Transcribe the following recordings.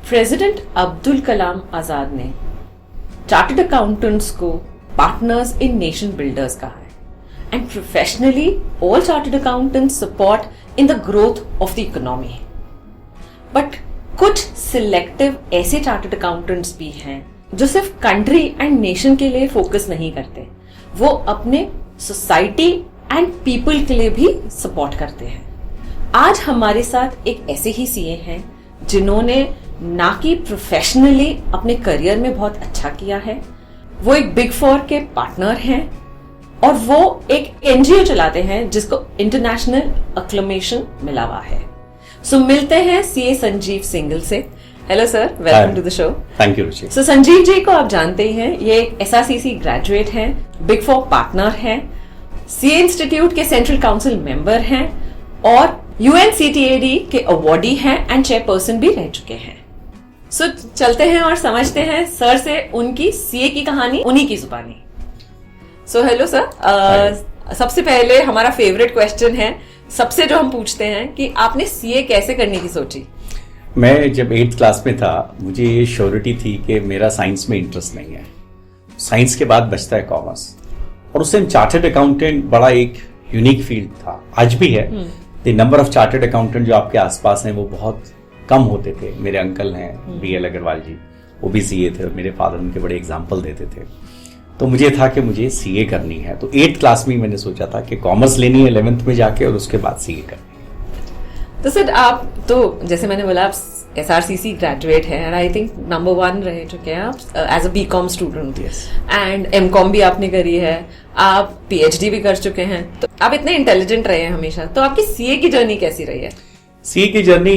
President Abdul Kalam Azad ने chartered accountants को partners in nation builders कहा है and professionally all chartered accountants support in the growth of the economy. But कुछ selective ऐसे chartered accountants भी हैं जो सिर्फ कंट्री एंड नेशन के लिए फोकस नहीं करते, वो अपने सोसाइटी एंड पीपल के लिए भी सपोर्ट करते हैं। आज हमारे साथ एक ऐसे ही सीए हैं जिन्होंने ना कि प्रोफेशनली अपने करियर में बहुत अच्छा किया है, वो एक बिग फोर के पार्टनर हैं और वो एक एनजीओ चलाते हैं जिसको इंटरनेशनल अक्लेमेशन मिला हुआ है। सो मिलते हैं सीए संजीव सिंगल से। Hello sir, welcome to the show. Thank you Ruchi. So Sanjeev ji को आप जानते ही हैं, ये एक एसआरसीसी ग्रेजुएट हैं, बिग फोर पार्टनर हैं, सीए इंस्टीट्यूट के सेंट्रल काउंसिल मेंबर हैं और यूएनसीटीएडी के अवार्डी हैं एंड चेयरपर्सन भी रह चुके हैं। सो चलते हैं और समझते हैं सर से उनकी सीए की कहानी उन्हीं की जुबानी। सो हेलो सर, सबसे पहले हमारा फेवरेट क्वेश्चन है, सबसे जो हम पूछते हैं कि आपने सीए कैसे करने की सोची? मैं जब 8th क्लास में था, मुझे ये श्योरिटी थी कि मेरा साइंस में इंटरेस्ट नहीं है। साइंस के बाद बचता है कॉमर्स, और उस टाइम चार्टर्ड अकाउंटेंट बड़ा एक यूनिक फील्ड था, आज भी है। The number of chartered accountant जो आपके आसपास हैं वो बहुत कम होते थे। मेरे अंकल हैं बीएल अग्रवाल जी, वो भी सीए थे और मेरे फादर उनके बड़े एग्जाम्पल देते थे। तो मुझे था कि मुझे सीए करनी है, तो 8th क्लास में मैंने सोचा था कि कॉमर्स लेनी है 11th में जाके और उसके बाद सीए करनी है। तो सर आप तो जैसे मैंने बोला, आप एसआरसीसी ग्रेजुएट हैं एंड आई थिंक नंबर 1 रह चुके हैं आप as a BCom student and MCom भी आपने करी है, आप पीएचडी भी कर चुके हैं, तो आप इतने इंटेलिजेंट रहे हैं हमेशा। तो आपकी सीए की जर्नी कैसी रही है? सीए की जर्नी,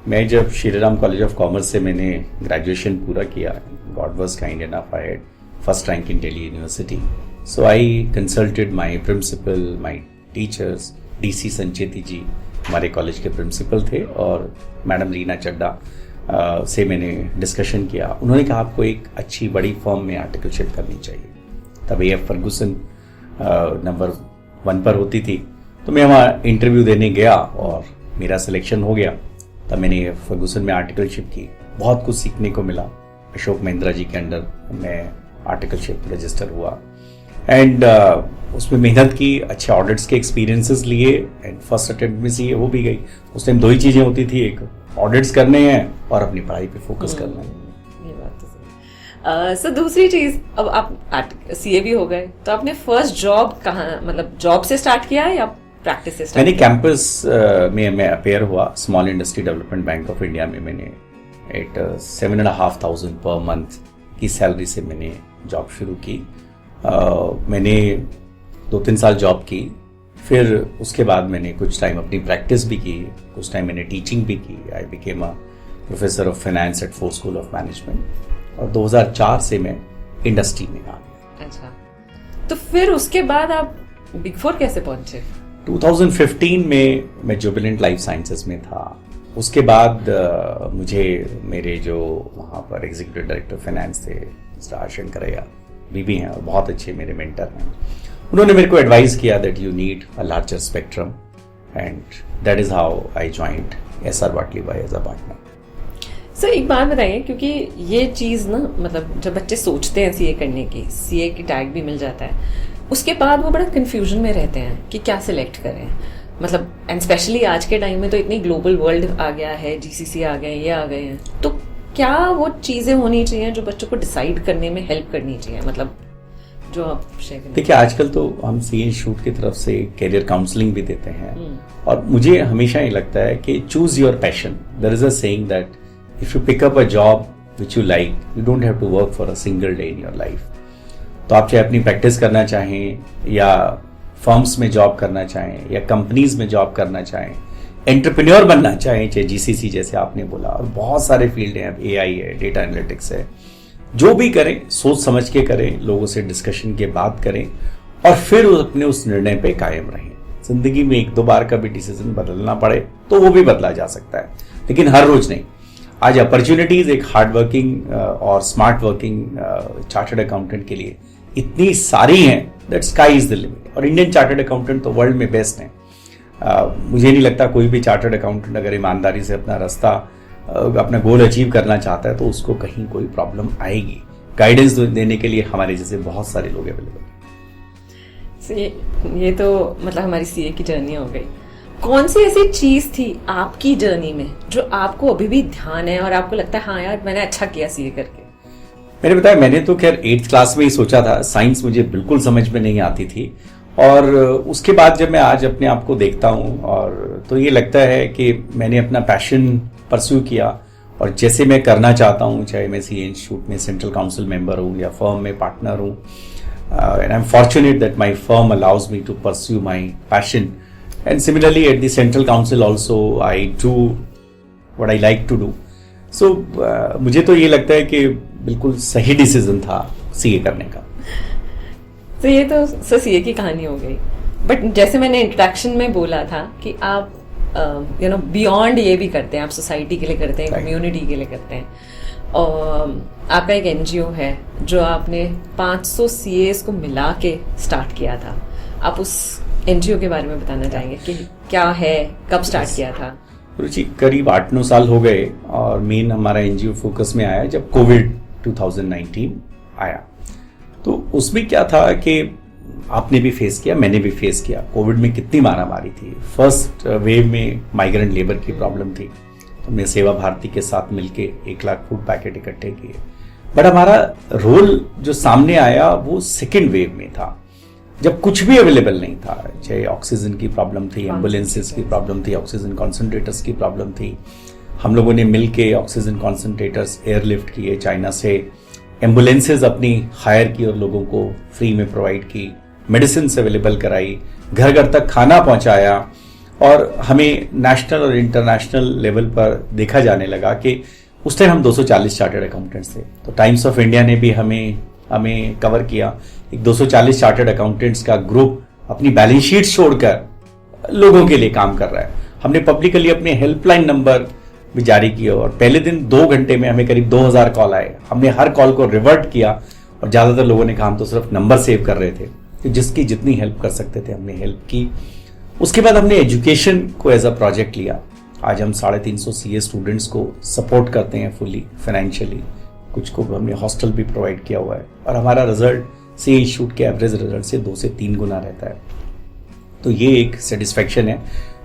मैं जब Shri Ram college of commerce से मैंने ग्रेजुएशन पूरा किया, God was kind enough, I had first rank in Delhi university. So I consulted my principal, my teachers, DC Sancheti ji हमारे कॉलेज के प्रिंसिपल थे, और मैडम रीना चड्डा से मैंने डिस्कशन किया। उन्होंने कहा आपको एक अच्छी बड़ी फर्म में आर्टिकलशिप करनी चाहिए। तब AF फर्गुसन नंबर 1 पर होती थी, तो मैं वहाँ इंटरव्यू देने गया और मेरा सिलेक्शन हो गया। तब मैंने AF फर्गुसन में आर्टिकलशिप की, बहुत कुछ सीखने को मिला। अशोक महिंद्रा जी के अंडर मैं आर्टिकलशिप रजिस्टर हुआ एंड उसमें मेहनत की, अच्छे ऑडिट्स के एक्सपीरियंसेस लिए एंड फर्स्ट अटेम्प्ट में सीए हो भी गई। उस टाइम 2 ही चीज़ें होती थी, एक ऑडिट्स करने हैं और अपनी पढ़ाई पे फोकस करना है। ये बात तो सही। सर दूसरी चीज, अब आप सीए भी हो गए, तो आपने फर्स्ट जॉब कहाँ, मतलब जॉब से स्टार्ट किया या प्रैक्टिस से स्टार्ट? मैंने कैंपस में मैं अपेयर हुआ, small industry development bank of India में। मैंने 7,500 पर मंथ की सैलरी से मैंने जॉब शुरू की। मैंने 2-3 साल जॉब की, फिर उसके बाद मैंने कुछ टाइम अपनी प्रैक्टिस भी की, कुछ टाइम मैंने टीचिंग भी की। I became a professor of finance at Ford school of management, और 2004 से मैं इंडस्ट्री में आ गया। अच्छा, तो फिर उसके बाद आप बिग फोर कैसे पहुंचे? 2015 में मैं जुबिलेंट लाइफ साइंसेज में था। उसके बाद मुझे मेरे जो वहाँ पर एग्जीक्यूटिव डायरेक्टर फाइनेंस थे मिस्टर आर शंकरैया भी हैं और बहुत अच्छे मेरे मेंटर हैं, उन्होंने मेरे को एडवाइस किया that you need a larger spectrum and that is how I joined SR Batliboi as a partner. Sir एक बात बताइए, क्योंकि ये चीज़ ना, मतलब जब बच्चे सोचते हैं सीए करने की, सीए की टैग भी मिल जाता है, उसके बाद वो बड़ा कंफ्यूजन में रहते हैं कि क्या सिलेक्ट करें। मतलब एंड स्पेशली आज के टाइम में तो इतनी ग्लोबल वर्ल्ड आ गया है, GCC आ गए, ये आ गए हैं, तो क्या वो चीज़ें होनी चाहिए जो बच्चों को डिसाइड करने में हेल्प करनी चाहिए, मतलब जो आप शेयर करें? देखिए, आजकल तो हम सीए इंस्टीट्यूट की तरफ से करियर काउंसलिंग भी देते हैं, और मुझे हमेशा ये लगता है कि choose your passion. There is a saying that if you pick up a job which you like, you don't have to work for a single day in your life. तो आप चाहे अपनी प्रैक्टिस करना चाहें, या फर्म्स में job करना चाहें, या कंपनीज में जॉब करना चाहें, एंटरप्रेन्योर बनना चाहें, चाहे GCC जैसे आपने बोला, और बहुत सारे फील्ड हैं, अब AI है, डेटा एनालिटिक्स है, जो भी करें सोच समझ के करें, लोगों से डिस्कशन के बाद करें, और फिर अपने उस निर्णय पे कायम रहें। जिंदगी में 1-2 बार का भी डिसीजन बदलना पड़े तो वो भी बदला जा सकता है, लेकिन हर रोज नहीं। आज अपॉर्चुनिटीज एक हार्ड वर्किंग और स्मार्ट वर्किंग चार्टर्ड अकाउंटेंट के लिए इतनी सारी हैं that sky is the limit, और इंडियन चार्टर्ड अकाउंटेंट तो वर्ल्ड में बेस्ट हैं। मुझे नहीं लगता कोई भी चार्टर्ड अकाउंटेंट अगर ईमानदारी से अपना रास्ता अपना गोल अचीव करना चाहता है तो उसको कहीं कोई प्रॉब्लम आएगी। गाइडेंस देने के लिए हमारे जैसे बहुत सारे लोग अवेलेबल हैं। ये तो मतलब हमारी सीए की जर्नी हो गई। कौन सी ऐसी चीज थी आपकी जर्नी में जो आपको अभी भी ध्यान है और आपको लगता है हाँ यार मैंने अच्छा किया सीए करके? मैंने बताया, मैंने तो खैर 8th क्लास में ही सोचा था, साइंस मुझे बिल्कुल समझ में नहीं आती थी। और उसके बाद जब मैं आज अपने आप को देखता हूँ और तो ये लगता है कि मैंने अपना पैशन परस्यू किया और जैसे मैं करना चाहता हूँ, चाहे मैं सीए इंस्टीट्यूट में सेंट्रल काउंसिल मेंबर हूँ या फर्म में पार्टनर हूँ, and I am fortunate that my firm allows me to pursue my passion. And similarly at the central council also I do what I like to do. So मुझे तो ये लगता है कि बिल्कुल सही डिसीजन था सीए करने का। तो ये तो सीए की कहानी हो गई। बट जैसे मैंने इंट्रोडक्शन में बोला था कि आप बियॉन्ड ये भी करते हैं, आप सोसाइटी के लिए करते हैं, कम्युनिटी के लिए करते हैं। और आपका एक एनजीओ है जो आपने 500 सीएस को मिला के स्टार्ट किया था। आप उस एनजीओ के बारे में बताना चाहेंगे कि क्या है, कब स्टार्ट किया था? रुचि, करीब 8-9 साल हो गए और मेन हमारा एनजीओ फोकस में आया जब कोविड 2019 आया। तो उसमें क्या था कि आपने भी फेस किया, मैंने भी फेस किया। कोविड में कितनी मारामारी थी। फर्स्ट वेव में माइग्रेंट लेबर की प्रॉब्लम थी, तो हमने सेवा भारती के साथ मिलके 1 लाख फूड पैकेट इकट्ठे किए। बट हमारा रोल जो सामने आया वो सेकेंड वेव में था, जब कुछ भी अवेलेबल नहीं था। चाहे ऑक्सीजन की प्रॉब्लम थी, एम्बुलेंसेस की प्रॉब्लम थी, ऑक्सीजन कॉन्सेंट्रेटर्स की प्रॉब्लम थी। हम लोगों ने मिलके ऑक्सीजन कॉन्सेंट्रेटर्स एयरलिफ्ट किए, चाइना से एम्बुलेंसेज अपनी हायर की और लोगों को फ्री में प्रोवाइड की, मेडिसिन अवेलेबल कराई, घर घर तक खाना पहुंचाया। और हमें नेशनल और इंटरनेशनल लेवल पर देखा जाने लगा कि उस टाइम हम 240 चार्टर्ड अकाउंटेंट्स थे। तो टाइम्स ऑफ इंडिया ने भी हमें कवर किया। एक 240 चार्टर्ड अकाउंटेंट्स का ग्रुप अपनी बैलेंस शीट छोड़कर लोगों के लिए काम कर रहा है। हमने पब्लिकली अपने हेल्पलाइन नंबर भी जारी किया और पहले दिन 2 घंटे में हमें करीब 2000 कॉल आए। हमने हर कॉल को रिवर्ट किया और ज्यादातर लोगों ने कहा हम तो सिर्फ नंबर सेव कर रहे थे। तो जिसकी जितनी हेल्प कर सकते थे हमने हेल्प की। उसके बाद हमने एजुकेशन को एज अ प्रोजेक्ट लिया। आज हम 350 सीए स्टूडेंट्स को सपोर्ट करते हैं फुली फाइनेंशियली। कुछ को हमने हॉस्टल भी प्रोवाइड किया हुआ है और हमारा रिजल्ट सीए इंस्टीट्यूट के एवरेज रिजल्ट से 2 से 3 गुना रहता है। तो ये एक सेटिस्फेक्शन है।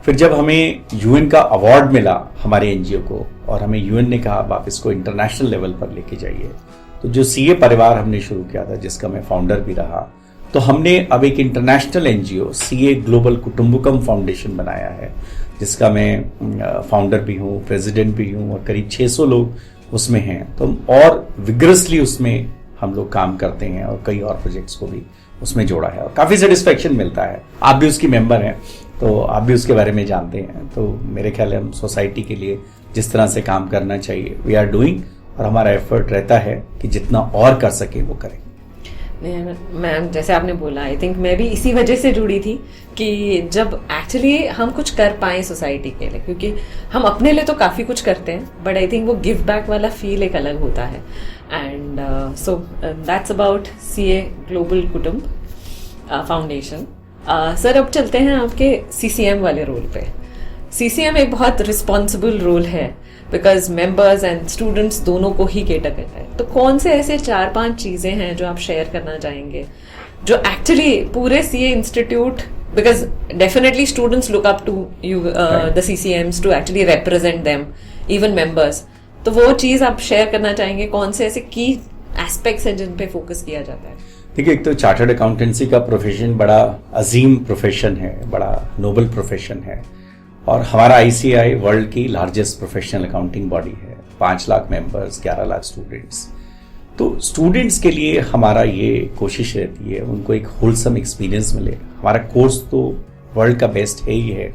फिर जब हमें यूएन का अवार्ड मिला हमारे एनजीओ को और हमें यूएन ने कहा आप इसको इंटरनेशनल लेवल पर लेके जाइए, तो जो सीए परिवार हमने शुरू किया था जिसका मैं फाउंडर भी रहा, तो हमने अब एक international NGO CA Global Kutumbakam Foundation बनाया है, जिसका मैं फाउंडर भी हूँ, प्रेसिडेंट भी हूँ और करीब 600 लोग उसमें हैं। तो और विग्रसली उसमें हम लोग काम करते हैं और कई और प्रोजेक्ट्स को भी उसमें जोड़ा है और काफ़ी सेटिस्फेक्शन मिलता है। आप भी उसकी मेंबर हैं तो आप भी उसके बारे में जानते हैं। तो मेरे ख्याल है हम सोसाइटी के लिए जिस तरह से काम करना चाहिए वी आर डूइंग और हमारा एफर्ट रहता है कि जितना और कर सके वो करें। मैम जैसे आपने बोला, आई थिंक मैं भी इसी वजह से जुड़ी थी कि जब एक्चुअली हम कुछ कर पाए सोसाइटी के लिए, क्योंकि हम अपने लिए तो काफ़ी कुछ करते हैं बट आई थिंक वो गिव बैक वाला फील एक अलग होता है। And so that's about CA global कुटुंब फाउंडेशन। सर अब चलते हैं आपके सीसीएम वाले रोल पे। सीसीएम एक बहुत रिस्पॉन्सिबल रोल है बिकॉज मेंबर्स एंड स्टूडेंट्स दोनों को ही केटर करता है। तो कौन से ऐसे 4-5 चीज़ें हैं जो आप शेयर करना चाहेंगे जो एक्चुअली पूरे CA institute, because definitely students look up to you the CCMs to actually represent them, even members. तो वो चीज़ आप शेयर करना चाहेंगे, कौन से ऐसे की एस्पेक्ट्स हैं जिन पे फोकस किया जाता है? देखिए, एक तो चार्टर्ड अकाउंटेंसी का प्रोफेशन बड़ा अजीम प्रोफेशन है, बड़ा नोबल प्रोफेशन है और हमारा आईसीएआई वर्ल्ड की लार्जेस्ट प्रोफेशनल अकाउंटिंग बॉडी है। 5 लाख मेंबर्स, 11 लाख स्टूडेंट्स। तो स्टूडेंट्स के लिए हमारा ये कोशिश रहती है उनको एक होलसम एक्सपीरियंस मिले। हमारा कोर्स तो वर्ल्ड का बेस्ट है ही है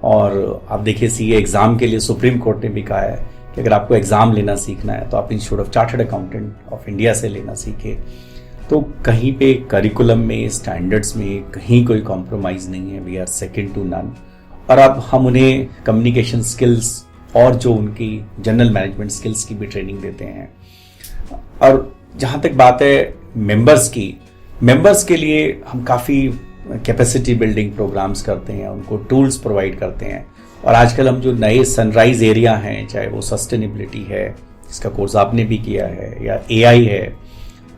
और आप देखिए सीए एग्ज़ाम के लिए सुप्रीम कोर्ट ने भी कहा है कि अगर आपको एग्ज़ाम लेना सीखना है तो आप institute of chartered accountant of India से लेना सीखे। तो कहीं पे करिकुलम में, स्टैंडर्ड्स में कहीं कोई कॉम्प्रोमाइज़ नहीं है। We are second to none. और अब हम उन्हें कम्युनिकेशन स्किल्स और जो उनकी जनरल मैनेजमेंट स्किल्स की भी ट्रेनिंग देते हैं। और जहाँ तक बात है मेंबर्स की, मेंबर्स के लिए हम काफ़ी कैपेसिटी बिल्डिंग प्रोग्राम्स करते हैं, उनको टूल्स प्रोवाइड करते हैं और आजकल हम जो नए सनराइज एरिया हैं, चाहे वो सस्टेनेबिलिटी है, इसका कोर्स आपने भी किया है, या एआई है,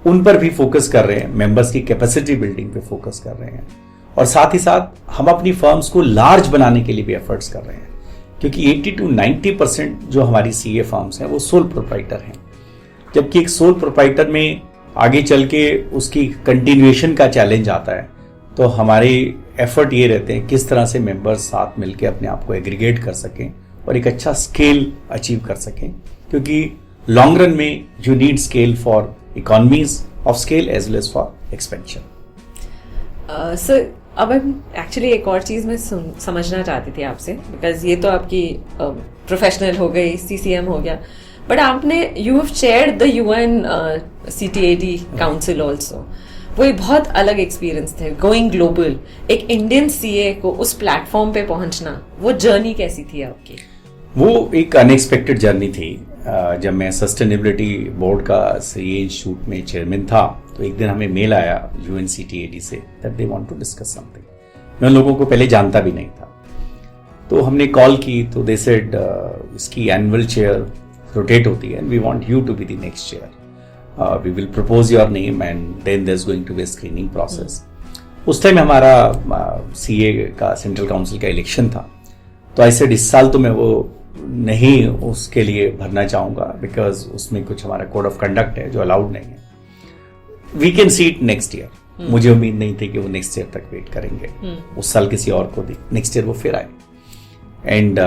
उन पर भी फोकस कर रहे हैं, मेंबर्स की कैपेसिटी बिल्डिंग पे फोकस कर रहे हैं, और साथ ही साथ हम अपनी फर्म्स को लार्ज बनाने के लिए भी एफर्ट्स कर रहे हैं, क्योंकि 80 to 90% जो हमारी सीए फर्म्स हैं वो सोल प्रोप्राइटर हैं, जबकि एक सोल प्रोप्राइटर में आगे चल के उसकी कंटिन्यूएशन का चैलेंज आता है। तो हमारे एफर्ट ये रहते हैं किस तरह से मेंबर्स साथ मिलकर अपने आप को एग्रीगेट कर सकें और एक अच्छा स्केल अचीव कर सकें, क्योंकि लॉन्ग रन में you need scale for economies of scale as well as for expansion. Sir अब एक्चुअली एक और चीज़ मैं समझना चाहती थी आपसे, बिकॉज ये तो आपकी प्रोफेशनल हो गई, सीसीएम हो गया, बट आपने you have chaired the UNCTAD council also. वो एक बहुत अलग एक्सपीरियंस थे, गोइंग ग्लोबल, एक इंडियन सीए को उस प्लेटफॉर्म पे पहुंचना, वो जर्नी कैसी थी आपकी? वो एक अनएक्सपेक्टेड जर्नी थी। जब मैं सस्टेनेबिलिटी बोर्ड का सीए इंस्टीट्यूट में चेयरमैन था, तो एक दिन हमें मेल आया यूएनसीटीएडी से that they want to discuss something. मैं उन लोगों को पहले जानता भी नहीं था, तो हमने कॉल की, तो दे सेड इसकी एनुअल चेयर रोटेट होती है, we want you to be the next chair, we will propose your name and then there is going to be screening process. उस टाइम हमारा सीए का सेंट्रल काउंसिल का election था, तो I said इस साल तो मैं वो नहीं उसके लिए भरना चाहूंगा, बिकॉज उसमें कुछ हमारा कोड ऑफ कंडक्ट है जो अलाउड नहीं है। We can see it next year. मुझे उम्मीद नहीं थी कि वो नेक्स्ट ईयर तक वेट करेंगे, उस साल किसी और को दी, नेक्स्ट ईयर वो फिर आए, एंड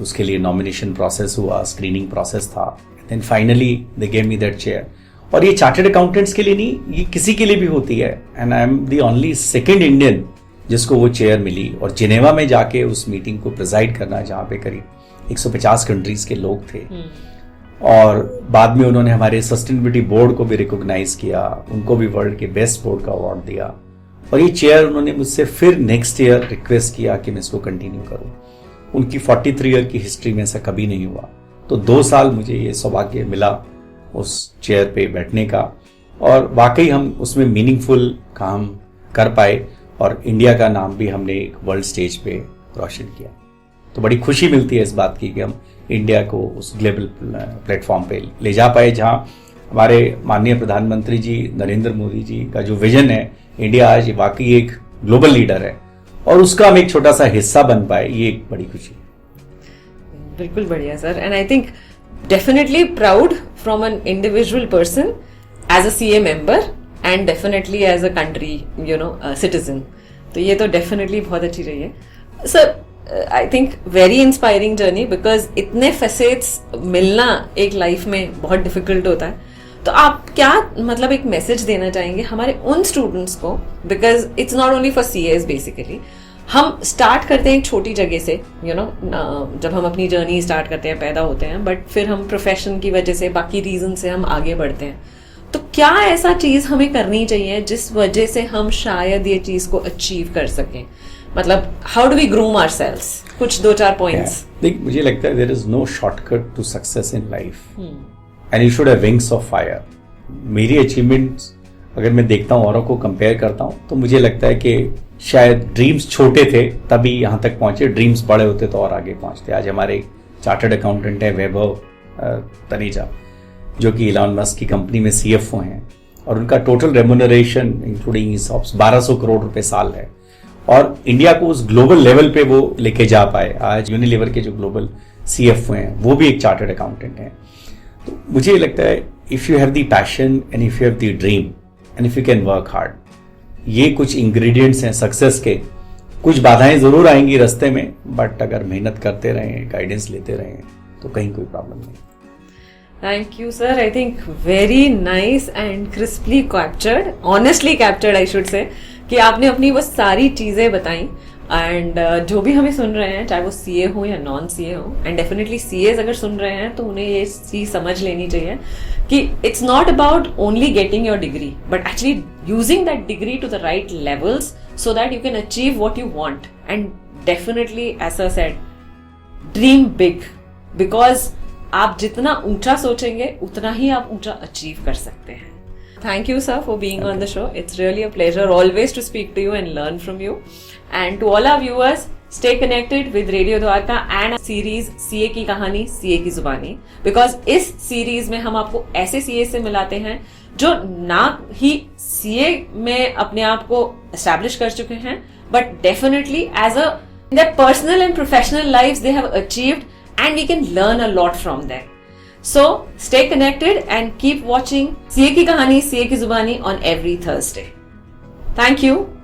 उसके लिए नॉमिनेशन प्रोसेस हुआ, स्क्रीनिंग प्रोसेस था, then finally they gave me that chair. और ये चार्टर्ड अकाउंटेंट्स के लिए नहीं, ये किसी के लिए भी होती है, and I am the only second Indian जिसको वो चेयर मिली। और जिनेवा में जाके उस मीटिंग को प्रिजाइड करना, जहाँ पे करीब 150 कंट्रीज के लोग थे, और बाद में उन्होंने हमारे सस्टेनेबिलिटी बोर्ड को भी रिकॉग्नाइज किया, उनको भी वर्ल्ड के बेस्ट बोर्ड का अवार्ड दिया, और ये चेयर उन्होंने मुझसे फिर नेक्स्ट ईयर रिक्वेस्ट किया कि मैं इसको कंटिन्यू करूं। उनकी 43 ईयर की हिस्ट्री में ऐसा कभी नहीं हुआ। तो 2 साल मुझे ये सौभाग्य मिला उस चेयर पे बैठने का, और वाकई हम उसमें मीनिंगफुल काम कर पाए, और इंडिया का नाम भी हमने एक वर्ल्ड स्टेज पे रोशन किया। तो बड़ी खुशी मिलती है इस बात की कि हम इंडिया को उस ग्लोबल प्लेटफॉर्म पे ले जा पाए, जहां हमारे माननीय प्रधानमंत्री जी नरेंद्र मोदी जी का जो विजन है, इंडिया आज वाकई एक ग्लोबल लीडर है, और उसका हम एक छोटा सा हिस्सा बन पाए, ये एक बड़ी खुशी है। बिल्कुल बढ़िया sir, and I think definitely proud from an individual person as a CA member and definitely as a country citizen. तो ये तो डेफिनेटली बहुत अच्छी रही है sir. I think very inspiring journey, because इतने फेसेट्स मिलना एक लाइफ में बहुत डिफिकल्ट होता है। तो आप क्या मतलब एक मैसेज देना चाहेंगे हमारे उन स्टूडेंट्स को, because it's not only for CS, basically हम स्टार्ट करते हैं एक छोटी जगह से, जब हम अपनी जर्नी स्टार्ट करते हैं, पैदा होते हैं, बट फिर हम प्रोफेशन की वजह से, बाकी रीजन से हम आगे बढ़ते हैं। तो क्या ऐसा चीज हमें करनी चाहिए जिस वजह से हम शायद ये चीज को अचीव कर सकें? मतलब how do we groom ourselves? कुछ 2-4 पॉइंट्स। देख, मुझे लगता है there is no shortcut to success in life, and you should have wings of fire. मेरी अचीवमेंट्स अगर मैं देखता हूँ, औरों को कंपेयर करता हूँ, तो मुझे लगता है कि शायद ड्रीम्स छोटे थे तभी यहाँ तक पहुंचे, ड्रीम्स बड़े होते तो और आगे पहुंचते। आज हमारे चार्टर्ड अकाउंटेंट है वैभव तनेजा, जो कि इलॉन मस्क की कंपनी में सीएफओ हैं, और उनका total remuneration including ESOPs 1200 crore रुपए साल है, और इंडिया को उस ग्लोबल लेवल पे वो लेके जा पाए। आज यूनिलीवर के जो ग्लोबल सीएफओ हैं वो भी एक चार्टर्ड अकाउंटेंट हैं। तो मुझे लगता है if you have the passion and if you have the dream and if you can work hard, ये कुछ इंग्रेडिएंट्स हैं सक्सेस के। कुछ बाधाएं जरूर आएंगी रास्ते में, बट अगर मेहनत करते रहें, गाइडेंस लेते रहें, तो कहीं कोई प्रॉब्लम नहीं। Thank you, sir. I think very nice and crisply captured, honestly captured, I should say, कि आपने अपनी वो सारी चीजें बताई। एंड जो भी हमें सुन रहे हैं, चाहे वो सीए हो या नॉन सीए हो, एंड डेफिनेटली सीएस अगर सुन रहे हैं तो उन्हें ये चीज समझ लेनी चाहिए कि it's not about only getting your degree, but actually using that degree to the right levels so that you can achieve what you want. And definitely as I said, dream big, because आप जितना ऊंचा सोचेंगे उतना ही आप ऊंचा achieve कर सकते हैं। Thank you, sir, for being on the show. It's really a pleasure always to speak to you and learn from you. And to all our viewers, Stay connected with Radio Dwarka and series CA की कहानी CA की जुबानी, because इस series में हम आपको ऐसे CA से मिलाते हैं जो ना ही CA में अपने आप को एस्टैब्लिश कर चुके हैं, but definitely as a in their personal and professional lives they have achieved, and we can learn a lot from them. So stay connected and keep watching CA की कहानी CA की जुबानी on every Thursday. Thank you.